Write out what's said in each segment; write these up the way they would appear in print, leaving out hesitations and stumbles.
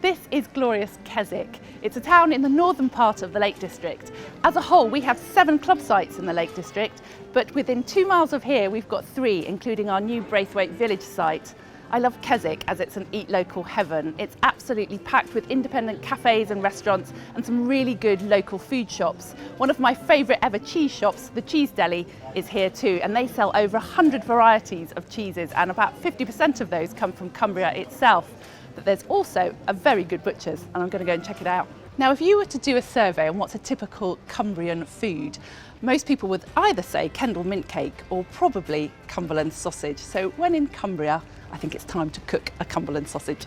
This is glorious Cadac. It's a town in the northern part of the Lake District. As a whole, we have 7 club sites in the Lake District, but within 2 miles of here, we've got 3, including our new Braithwaite Village site. I love Cadac as it's an eat local heaven. It's absolutely packed with independent cafes and restaurants and some really good local food shops. One of my favourite ever cheese shops, the Cheese Deli, is here too, and they sell over 100 varieties of cheeses, and about 50% of those come from Cumbria itself. But there's also a very good butcher's, and I'm going to go and check it out. Now, if you were to do a survey on what's a typical Cumbrian food, most people would either say Kendal mint cake or probably Cumberland sausage. So when in Cumbria, I think it's time to cook a Cumberland sausage.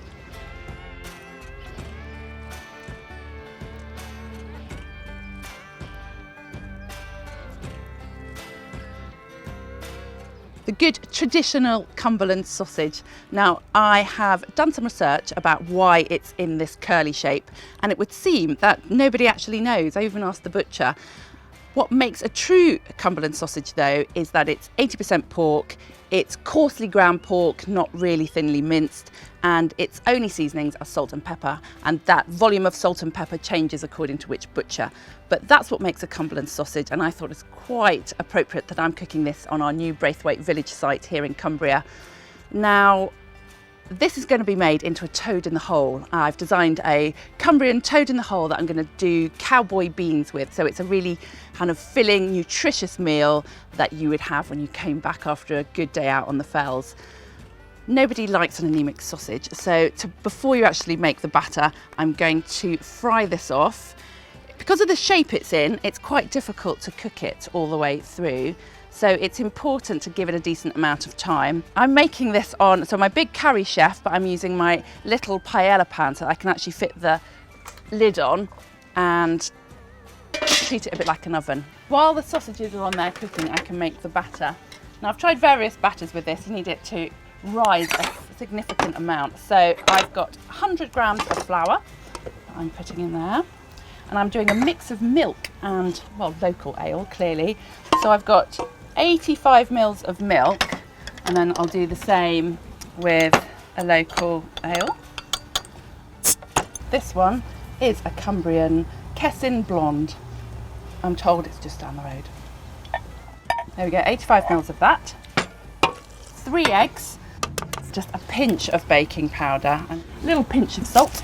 The good traditional Cumberland sausage. Now, I have done some research about why it's in this curly shape, and it would seem that nobody actually knows. I even asked the butcher. What makes a true Cumberland sausage though is that it's 80% pork, it's coarsely ground pork, not really thinly minced, and its only seasonings are salt and pepper, and that volume of salt and pepper changes according to which butcher. But that's what makes a Cumberland sausage, and I thought it's quite appropriate that I'm cooking this on our new Braithwaite Village site here in Cumbria. Now, this is going to be made into a toad in the hole. I've designed a Cumbrian toad in the hole that I'm going to do cowboy beans with. So it's a really kind of filling, nutritious meal that you would have when you came back after a good day out on the fells. Nobody likes an anemic sausage. So before you actually make the batter, I'm going to fry this off. Because of the shape it's in, it's quite difficult to cook it all the way through. So it's important to give it a decent amount of time. I'm making this on, my big Carri Chef, but I'm using my little Paella Pan so I can actually fit the lid on and treat it a bit like an oven. While the sausages are on there cooking, I can make the batter. Now, I've tried various batters with this. You need it to rise a significant amount. So I've got 100 grams of flour that I'm putting in there. And I'm doing a mix of milk and, well, local ale, clearly. So I've got 85 mils of milk, and then I'll do the same with a local ale. This one is a Cumbrian Cessin Blonde. I'm told it's just down the road. There we go, 85 mils of that. 3 eggs, just a pinch of baking powder, and a little pinch of salt.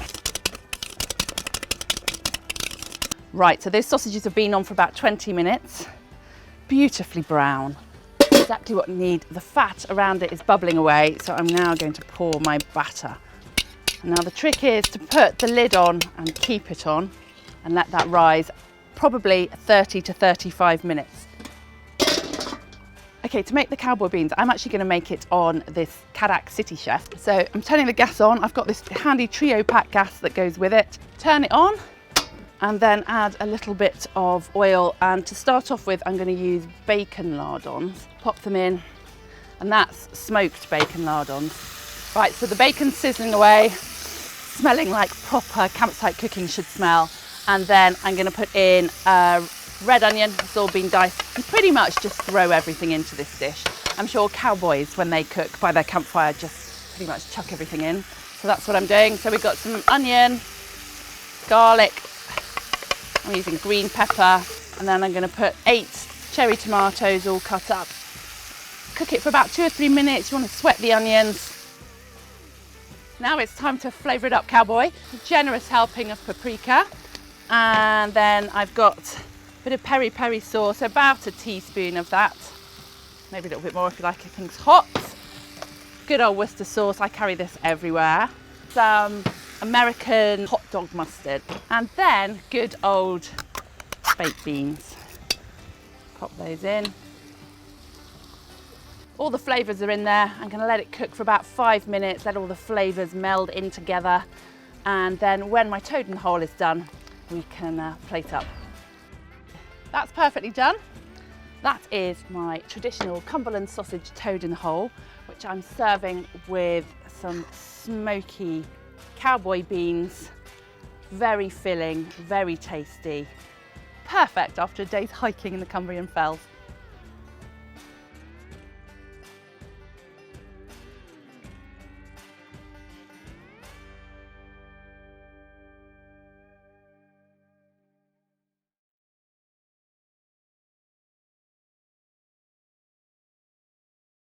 Right, so those sausages have been on for about 20 minutes. Beautifully brown. Exactly what you need. The fat around it is bubbling away, so I'm now going to pour my batter. And now the trick is to put the lid on and keep it on and let that rise probably 30 to 35 minutes. Okay, to make the cowboy beans, I'm actually going to make it on this Cadac Citi Chef. So I'm turning the gas on. I've got this handy trio pack gas that goes with it. Turn it on. And then add a little bit of oil, and to start off with I'm going to use bacon lardons. Pop them in, and that's smoked bacon lardons. Right, so the bacon's sizzling away, smelling like proper campsite cooking should smell, and then I'm going to put in a red onion. It's all been diced, and pretty much just throw everything into this dish. I'm sure cowboys, when they cook by their campfire, just pretty much chuck everything in. So that's what I'm doing. So we've got some onion, garlic, I'm using green pepper, and then I'm going to put 8 cherry tomatoes all cut up. Cook it for about 2 or 3 minutes. You want to sweat the onions. Now it's time to flavour it up, cowboy. A generous helping of paprika, and then I've got a bit of peri-peri sauce, about a teaspoon of that. Maybe a little bit more if you like it, things hot. Good old Worcester sauce, I carry this everywhere. Some American hot dog mustard, and then good old baked beans. Pop those in. All the flavours are in there. I'm going to let it cook for about 5 minutes, let all the flavours meld in together, and then when my toad in the hole is done, we can plate up. That's perfectly done. That is my traditional Cumberland sausage toad in the hole, which I'm serving with some smoky cowboy beans. Very filling, very tasty. Perfect after a day's hiking in the Cumbrian fells.